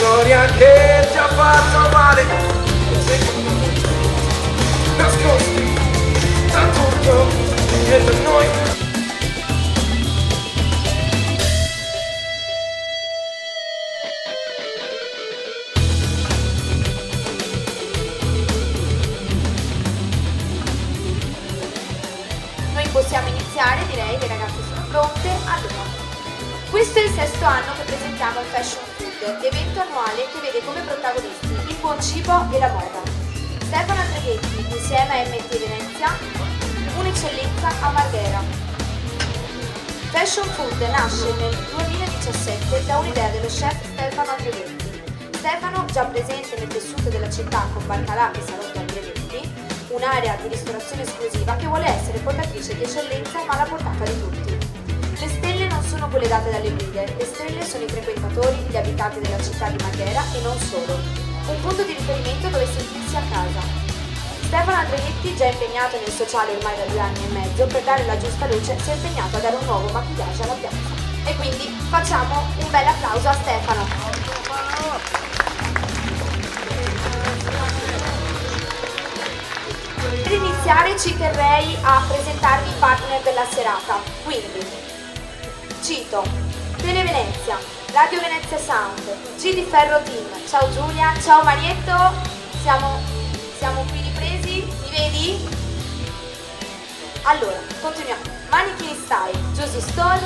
storia che ti ha fatto male, secondo me, nascosti da tutto e da noi. Noi possiamo iniziare, direi, le ragazze sono pronte. Allora, questo è il sesto anno che presentiamo il Fashion Food, evento annuale che vede come protagonisti il buon cibo e la moda. Stefano Andreghetti, insieme a MT Venezia, un'eccellenza a Marghera. Fashion Food nasce nel 2017 da un'idea dello chef Stefano Andreghetti. Stefano, già presente nel tessuto della città con Barcalà e Salotto Andreghetti, un'area di ristorazione esclusiva che vuole essere portatrice di eccellenza ma alla portata di tutti. Le stelle non sono quelle date dalle guide, le stelle sono i frequentatori, gli abitanti della città di Marghera e non solo. Un punto di riferimento dove sentirsi a casa. Stefano Andreghetti, già impegnato nel sociale ormai da 2 anni e mezzo, per dare la giusta luce si è impegnato a dare un nuovo maquillaggio alla piazza. E quindi facciamo un bel applauso a Stefano. Per iniziare ci terrei a presentarvi i partner della serata, quindi cito Tele Venezia, Radio Venezia Sound, G di Ferro Team, ciao Giulia, ciao Marietto, siamo qui ripresi, mi vedi? Allora, continuiamo, Mannequin Style, Giusy Store,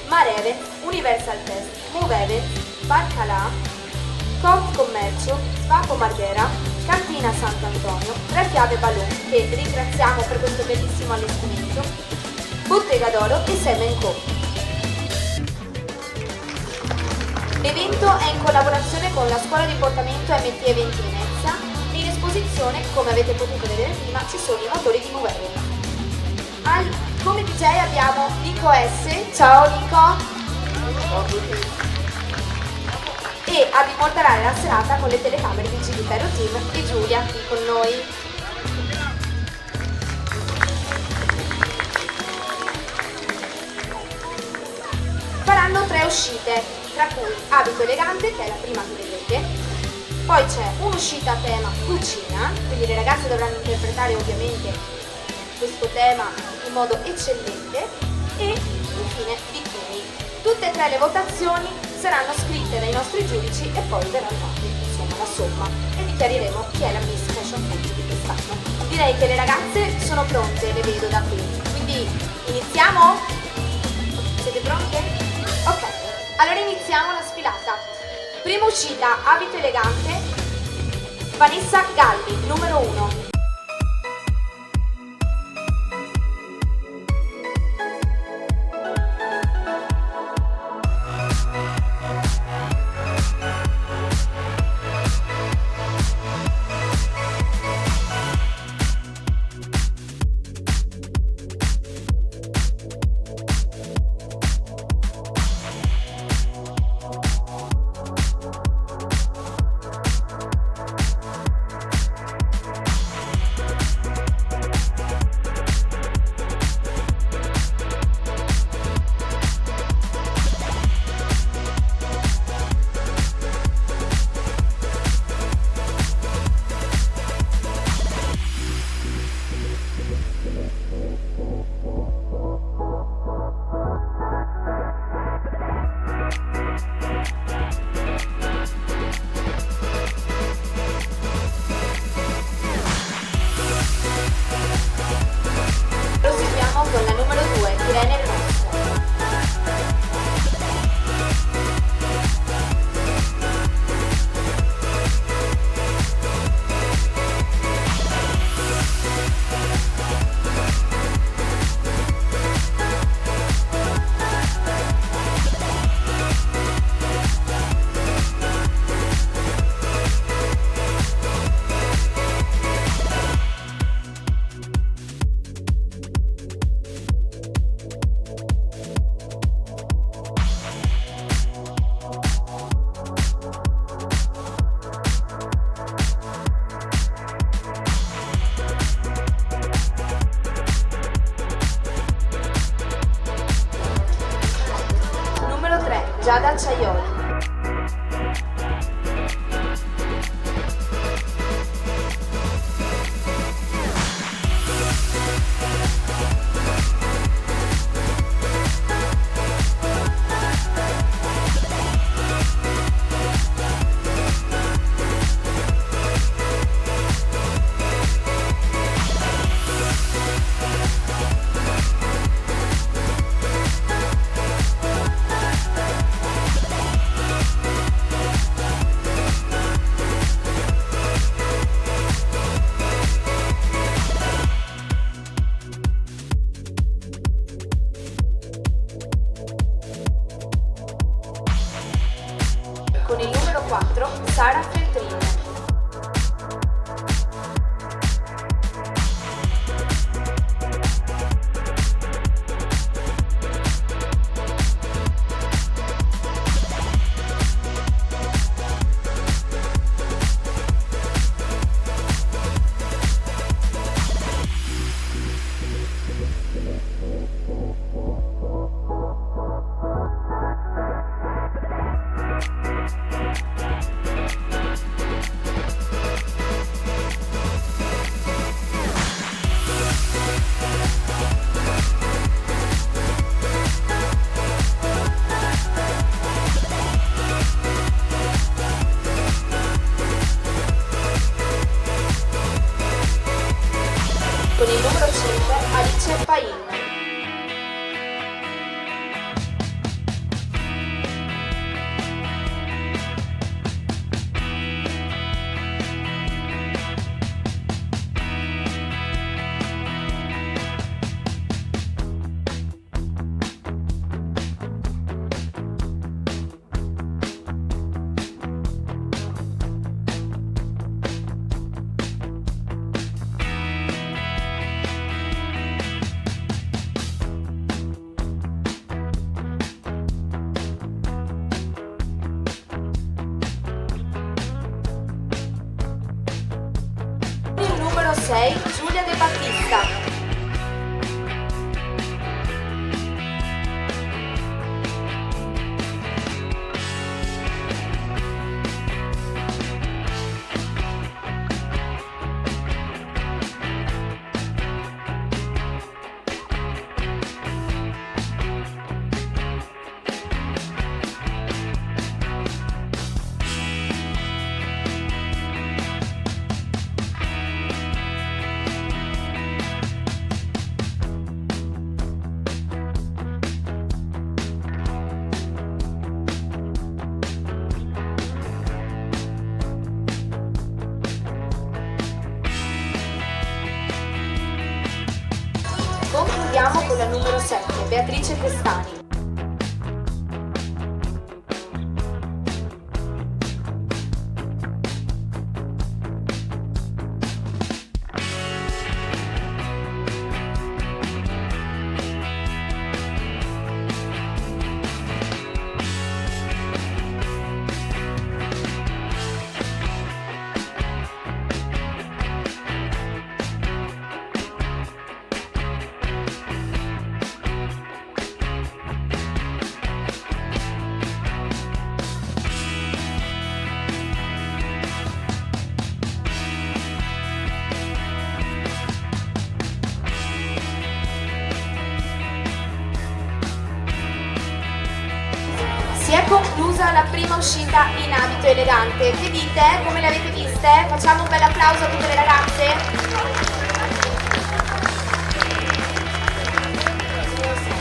Mareve, Universal Test, Move Events, Barcalà, Coop Commercio, Svapo Marghera, Cantina Sant'Antonio, Tre Fiabe Balloon, che ringraziamo per questo bellissimo allestimento, Bottega d'Oro e Semen Co. L'evento è in collaborazione con la scuola di portamento MT Eventi Venezia e in esposizione, come avete potuto vedere prima, ci sono i motori di Move Events. Come DJ abbiamo Nico S, ciao Nico! E ad immortalare la serata con le telecamere di G di Ferro Team e Giulia qui con noi. Faranno 3 uscite, tra cui Abito Elegante, che è la prima che vedete, poi c'è un'uscita a tema cucina, quindi le ragazze dovranno interpretare ovviamente questo tema in modo eccellente, e infine bikini. Tutte e 3 le votazioni saranno scritte dai nostri giudici e poi verrà fatta insomma la somma e dichiareremo chi è la Miss Fashion Food di quest'anno. Direi che le ragazze sono pronte, le vedo da qui, quindi iniziamo? Siete pronte? Ok, allora iniziamo la sfilata. Prima uscita, Abito Elegante, Vanessa Galli, numero 1. Con la numero 2, Irene Rosso. Giada Acciaioli. Sara Feltrin. Con il numero 5 Alice Pain. Il numero 6 Giulia De Battista. Concludiamo con la numero 7, Beatrice Pestani. Si è conclusa la prima uscita in abito elegante. Che dite? Come le avete viste? Facciamo un bel applauso a tutte le ragazze.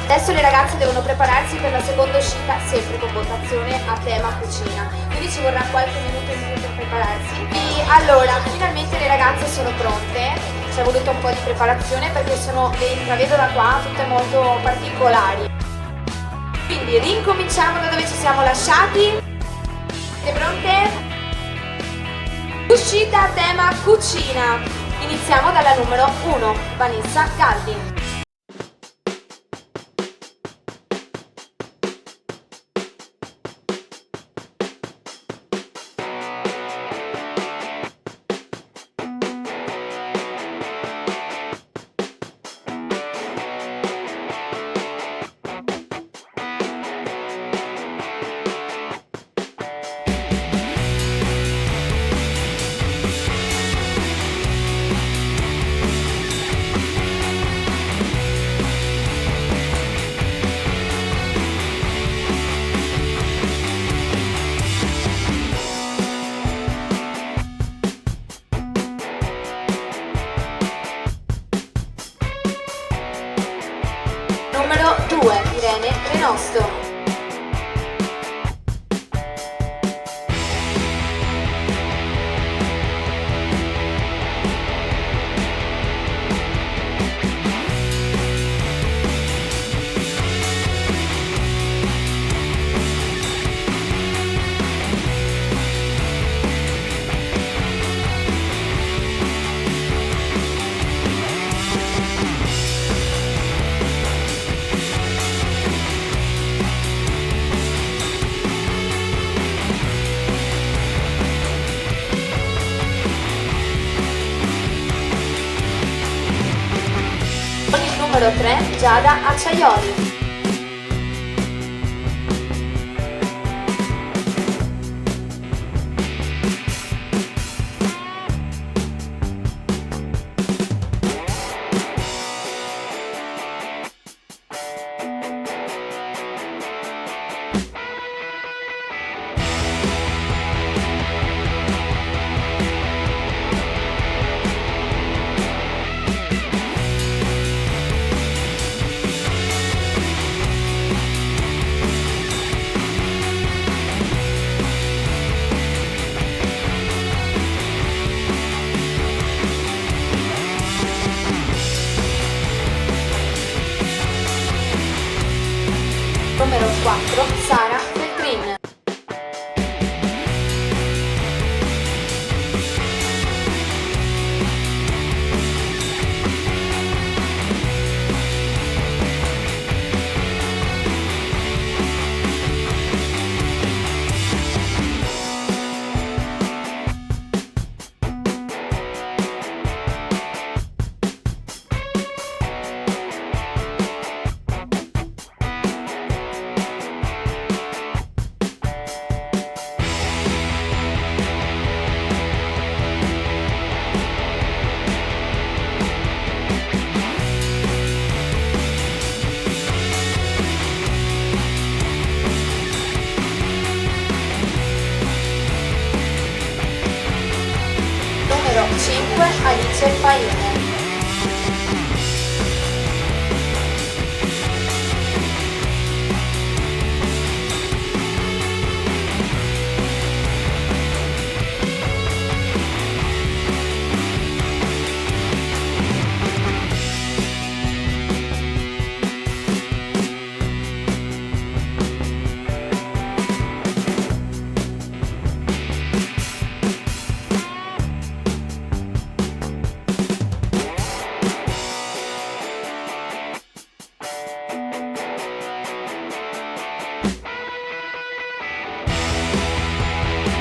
Adesso le ragazze devono prepararsi per la seconda uscita, sempre con votazione a tema cucina. Quindi ci vorrà qualche minuto in più per prepararsi. E allora, finalmente le ragazze sono pronte. Ci è voluto un po' di preparazione perché le intravedo da qua tutte molto particolari. Quindi rincominciamo da dove ci siamo lasciati. Siete pronte? Uscita a tema cucina. Iniziamo dalla numero 1, Vanessa Galli. Numero 2, Irene Renosto. Numero 3 Giada Acciaioli. Numero 4 Sara Feltrin. Numero 5 Alice Paine.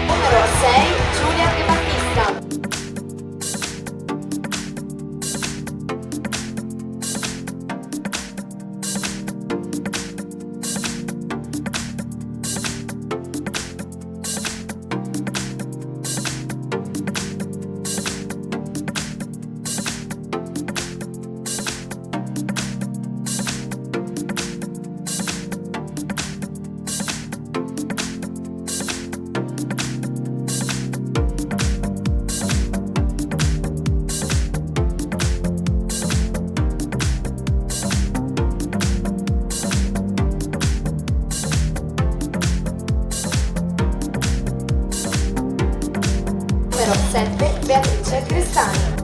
Numero 6 Giulia De Battista. Numero 7 Beatrice Crestani.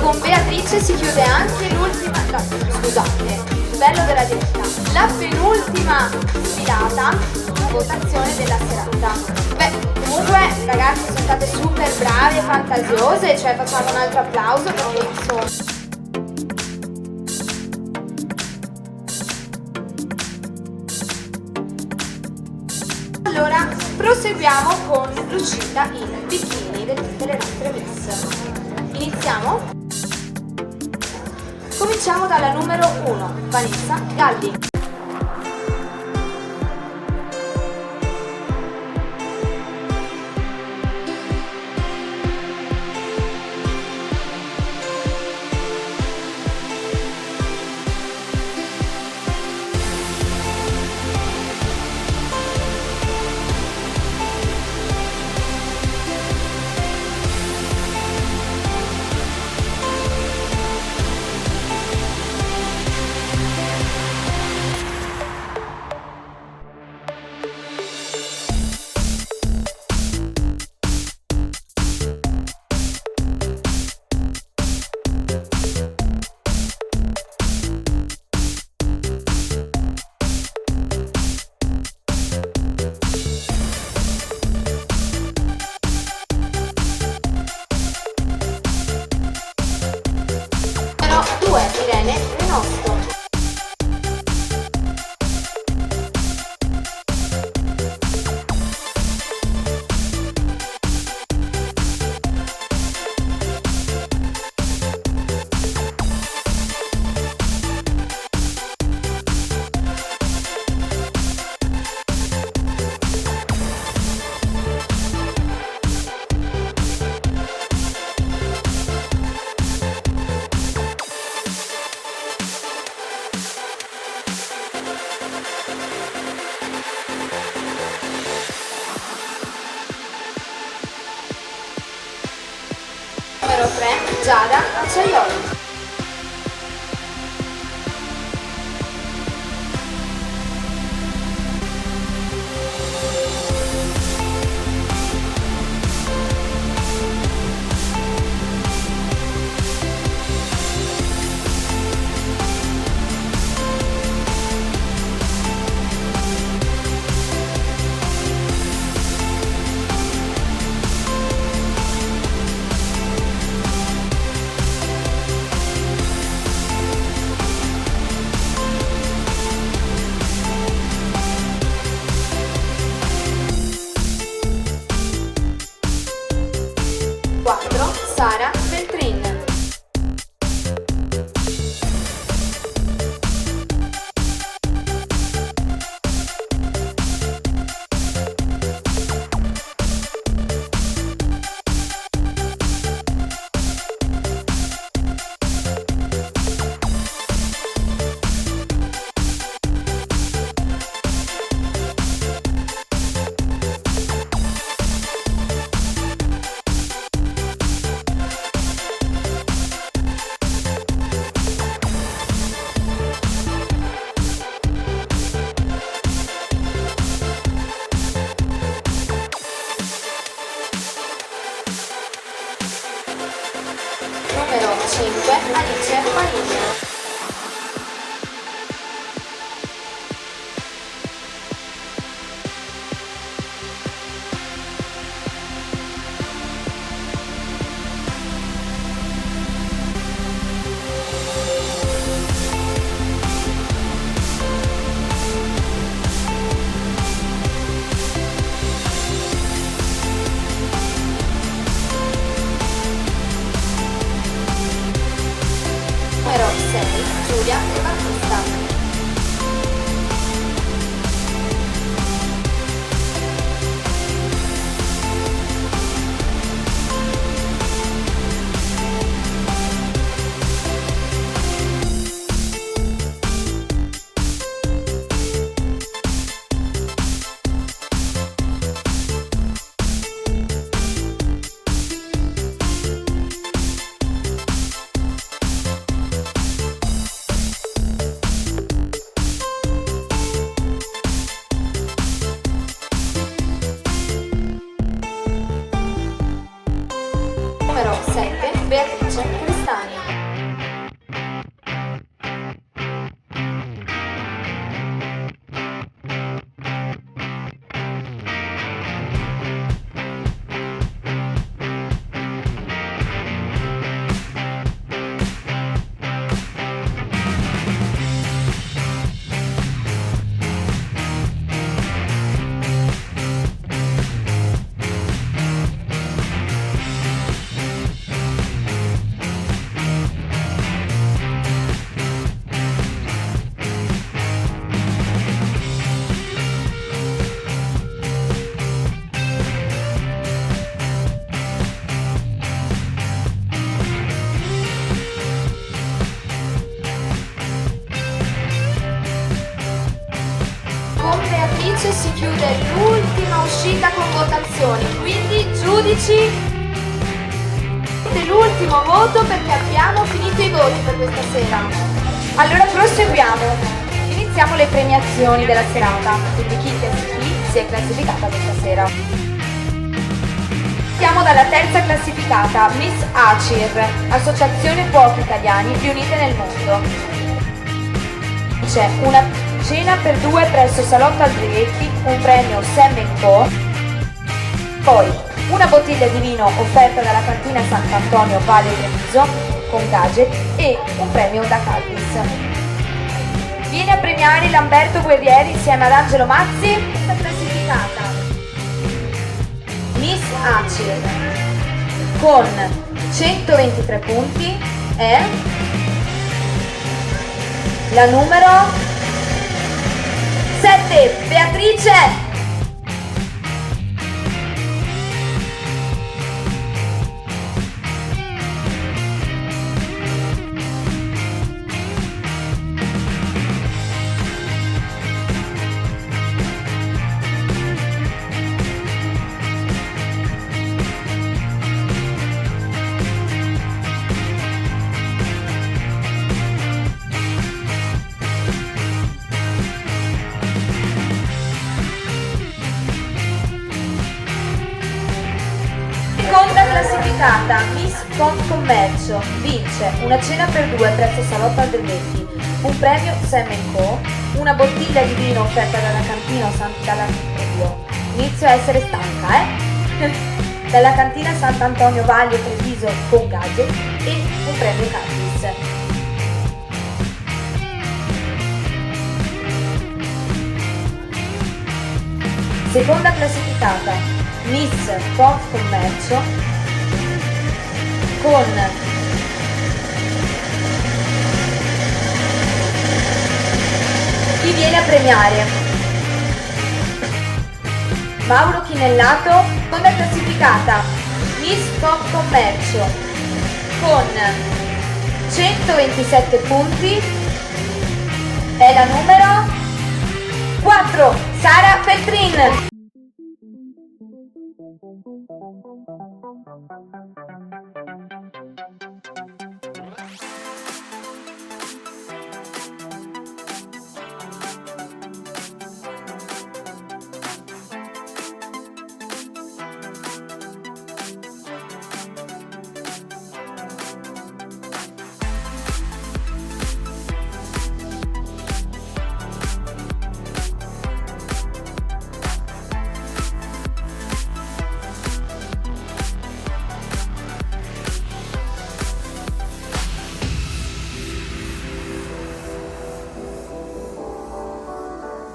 Con Beatrice si chiude anche l'ultima, no, scusate, bello della diretta, la penultima sfilata, votazione della serata. Beh, comunque ragazzi sono state super brave e fantasiose, cioè facciamo un altro applauso perché insomma... Allora, proseguiamo con l'uscita in bikini di tutte le nostre miss. Iniziamo? Cominciamo dalla numero 1, Vanessa Galli. 3 Giada Acciaioli. Sara Beltrin. Numero 5 Alice Maligna. Numero 6 Giulia De Battista. Numero 7 Beatrice Cristani. Con Beatrice si chiude l'ultima uscita con votazioni, quindi giudici, l'ultimo voto perché abbiamo finito i voti per questa sera. Allora proseguiamo, iniziamo le premiazioni della serata, quindi chi si è classificata questa sera. Partiamo dalla terza classificata, Miss ACIR, Associazione Cuochi Italiani Riunite nel Mondo. C'è una cena per 2 presso Salotto Albrighetti, un premio Sam Co. Poi una bottiglia di vino offerta dalla cantina Sant'Antonio Valle Treviso con gadget e un premio da Calvis. Viene a premiare Lamberto Guerrieri insieme ad Angelo Mazzi, questa classificata Miss ACIR con 123 punti è la numero 7 Beatrice. classificata Miss Confcommercio vince una cena per due presso Salotto Aldervetti, un premio Sam & Co, una bottiglia di vino offerta dalla cantina inizio a essere stanca, dalla cantina Sant'Antonio Vaglio Treviso con gadget e un premio Catis. Seconda classificata Miss Confcommercio con chi viene a premiare Mauro Chinellato. Seconda classificata Miss Confcommercio con 127 punti è la numero 4 Sara Feltrin.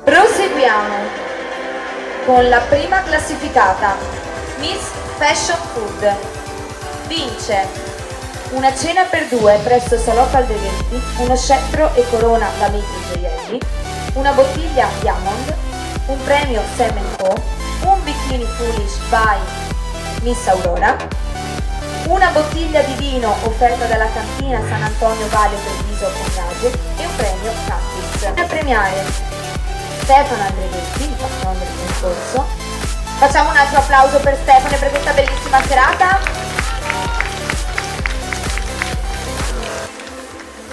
Proseguiamo con la prima classificata Miss Fashion Food vince una cena per due presso Salotto Aldervetti, uno scettro e corona da Mitri Gioielli, una bottiglia Diamond, un premio Sam & Co, un bikini Foolish by Miss Aurora, una bottiglia di vino offerta dalla cantina San Antonio Valle Treviso con gadget e un premio Catis. A premiare Stefano Andrevetti, il patrono del concorso. Facciamo un altro applauso per Stefano e per questa bellissima serata.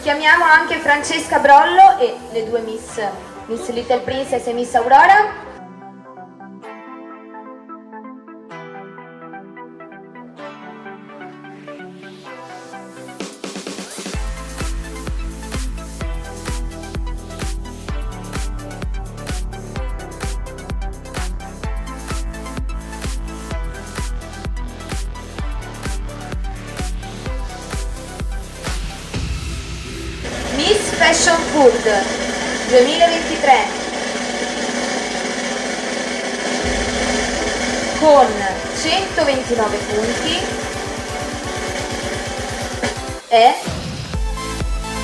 Chiamiamo anche Francesca Brollo e le due Miss Little Princess e Miss Aurora. Miss Fashion Food 2023 con 129 punti è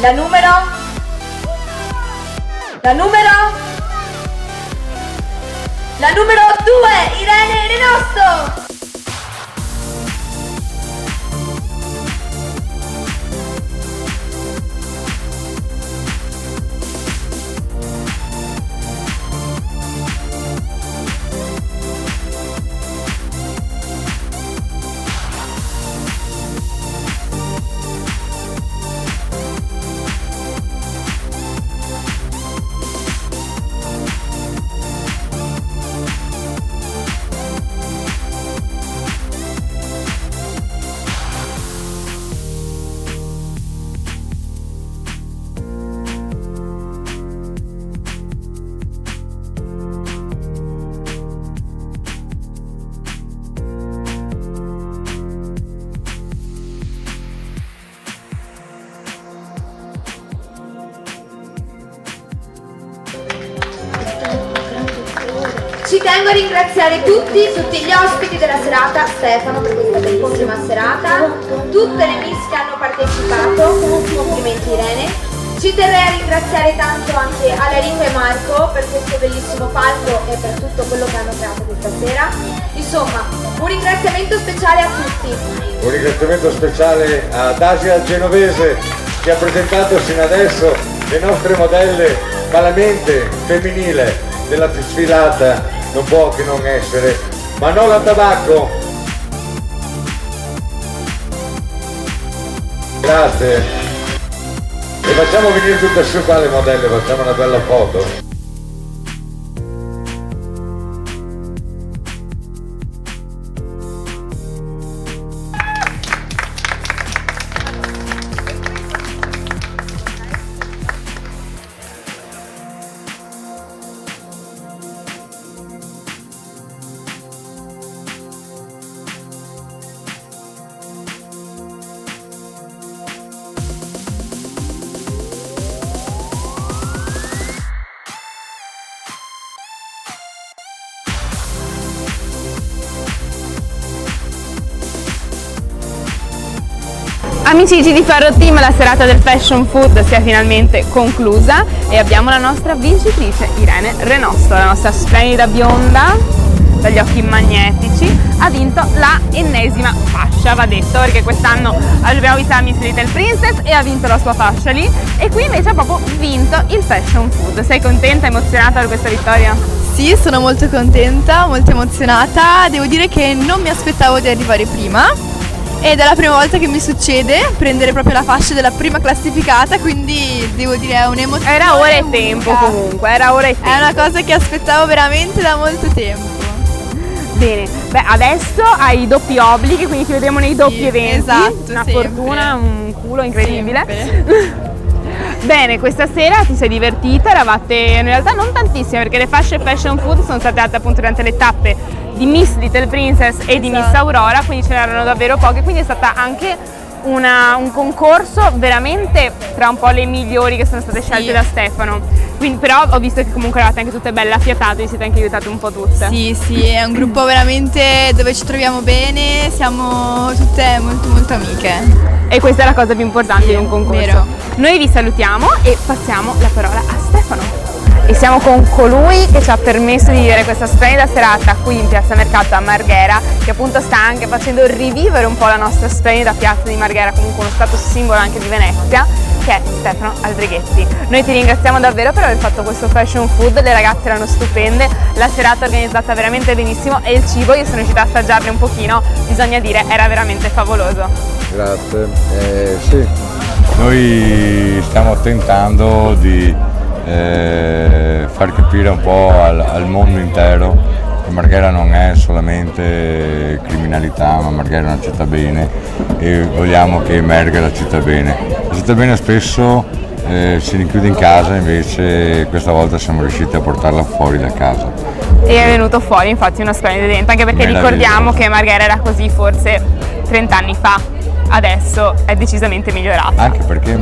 la numero 2 Irene Renosto. Ci tengo a ringraziare tutti gli ospiti della serata, Stefano per questa bellissima serata, tutte le miss che hanno partecipato, complimenti Irene. Ci terrei a ringraziare tanto anche Alarico e Marco per questo bellissimo palco e per tutto quello che hanno creato questa sera. Insomma, un ringraziamento speciale a tutti. Un ringraziamento speciale ad Asia Genovese che ha presentato sino adesso le nostre modelle, ma la mente femminile della sfilata non può che non essere Manola Tabacco. Grazie. E facciamo venire tutte su qua le modelle, facciamo una bella foto. Amici di Ferro Team, la serata del Fashion Food si è finalmente conclusa e abbiamo la nostra vincitrice Irene Renosto, la nostra splendida bionda dagli occhi magnetici, ha vinto la ennesima fascia, va detto, perché quest'anno abbiamo visto la Miss Little Princess e ha vinto la sua fascia lì, e qui invece ha proprio vinto il Fashion Food. Sei contenta, emozionata per questa vittoria? Sì, sono molto contenta, molto emozionata. Devo dire che non mi aspettavo di arrivare prima ed è la prima volta che mi succede prendere proprio la fascia della prima classificata, quindi devo dire è un'emozione. Era ora e tempo unica. comunque, era ora e tempo. È una cosa che aspettavo veramente da molto tempo. Bene, beh, adesso hai i doppi obblighi, quindi ti vedremo nei doppi eventi. esatto, Una sempre. fortuna, un culo incredibile. Sempre. Bene, questa sera ti sei divertita, eravate in realtà non tantissime, perché le fasce Fashion Food sono state date appunto durante le tappe di Miss Little Princess e di Miss Aurora, quindi ce n'erano davvero poche, quindi è stata anche un concorso veramente tra un po' le migliori che sono state scelte da Stefano. Quindi, però ho visto che comunque eravate anche tutte belle affiatate, vi siete anche aiutate un po' tutte. Sì, sì, è un gruppo veramente dove ci troviamo bene, siamo tutte molto molto amiche. E questa è la cosa più importante di un concorso. vero. Noi vi salutiamo e passiamo la parola a Stefano. E siamo con colui che ci ha permesso di vivere questa splendida serata qui in Piazza Mercato a Marghera, che appunto sta anche facendo rivivere un po' la nostra splendida piazza di Marghera, comunque uno stato simbolo anche di Venezia, che è Stefano Aldrighetti. Noi ti ringraziamo davvero per aver fatto questo Fashion Food, le ragazze erano stupende, la serata organizzata veramente benissimo e il cibo, io sono riuscita a assaggiarne un pochino, bisogna dire, era veramente favoloso. Grazie. Sì, noi stiamo tentando di far capire un po' al mondo intero che Marghera non è solamente criminalità, ma Marghera è una città bene e vogliamo che emerga la città bene. La città bene spesso si rinchiude in casa, invece questa volta siamo riusciti a portarla fuori da casa. E è venuto fuori infatti uno splendido evento, anche perché ricordiamo che Marghera era così forse 30 anni fa. Adesso è decisamente migliorata. Anche perché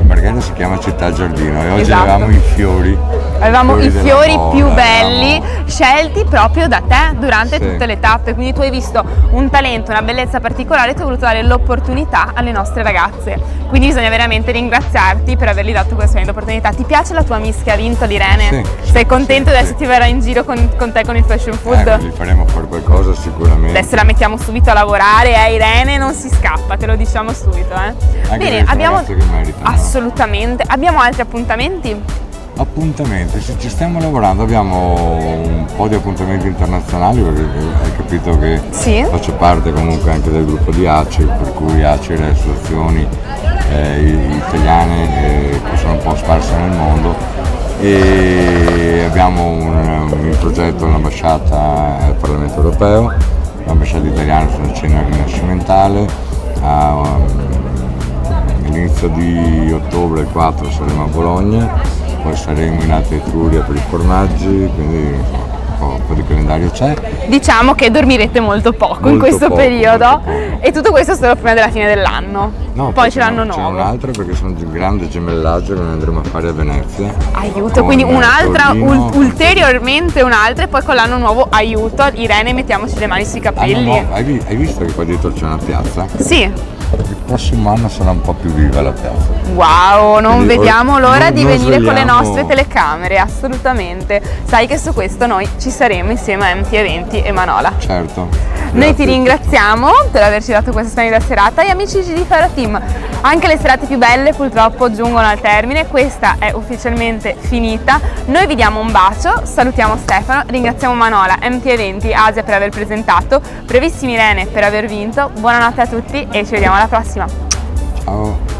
Marghera si chiama città giardino e oggi Esatto. avevamo i fiori. Avevamo i della fiori moda, più belli scelti proprio da te durante Sì. tutte le tappe, quindi tu hai visto un talento, una bellezza particolare e tu hai voluto dare l'opportunità alle nostre ragazze. Quindi bisogna veramente ringraziarti per avergli dato questa opportunità. Ti piace la tua Miss che ha vinto, l'Irene? Sì. Sei contento? Sì, Adesso sì. ti verrà in giro con te con il Fashion Food? Gli faremo fare qualcosa sicuramente. Adesso la mettiamo subito a lavorare, Irene non si scappa, te lo diciamo subito. Anche Bene, perché abbiamo ragazze che meritano. assolutamente. Abbiamo altri appuntamenti? Appuntamenti, ci stiamo lavorando, abbiamo un po' di appuntamenti internazionali perché hai capito che Sì. faccio parte comunque anche del gruppo di ACI, per cui ACI e le associazioni italiane che sono un po' sparse nel mondo, e abbiamo in progetto un'ambasciata al Parlamento Europeo, l'ambasciata italiana sulla scena rinascimentale. All'inizio di ottobre, il 4, saremo a Bologna, poi saremo in Alta Etruria per i formaggi, quindi un po' di calendario c'è. Diciamo che dormirete molto poco in Molto questo poco, periodo molto poco. e tutto questo solo prima della fine dell'anno. No, Poi ce l'hanno C'è nuovo. un'altra perché sono un grande gemellaggio che noi andremo a fare a Venezia. Aiuto, con quindi un'altra, Torino, ulteriormente un'altra, e poi con l'anno nuovo aiuto. Irene, mettiamoci le mani sui capelli. No, hai visto che qua dietro c'è una piazza? Sì. Il prossimo anno sarà un po' più viva la piazza. Wow, non Quindi vediamo l'ora di non venire con le svegliamo- nostre telecamere, assolutamente. Sai che su questo noi ci saremo insieme a MT Eventi e Manola. Certo. Noi ti Grazie. ringraziamo per averci dato questa splendida serata e amici di Ferro Team, anche le serate più belle purtroppo giungono al termine, questa è ufficialmente finita. Noi vi diamo un bacio, salutiamo Stefano, ringraziamo Manola, MT Eventi, Asia per aver presentato, brevissimi Irene per aver vinto, buonanotte a tutti e ci vediamo alla prossima. Ciao.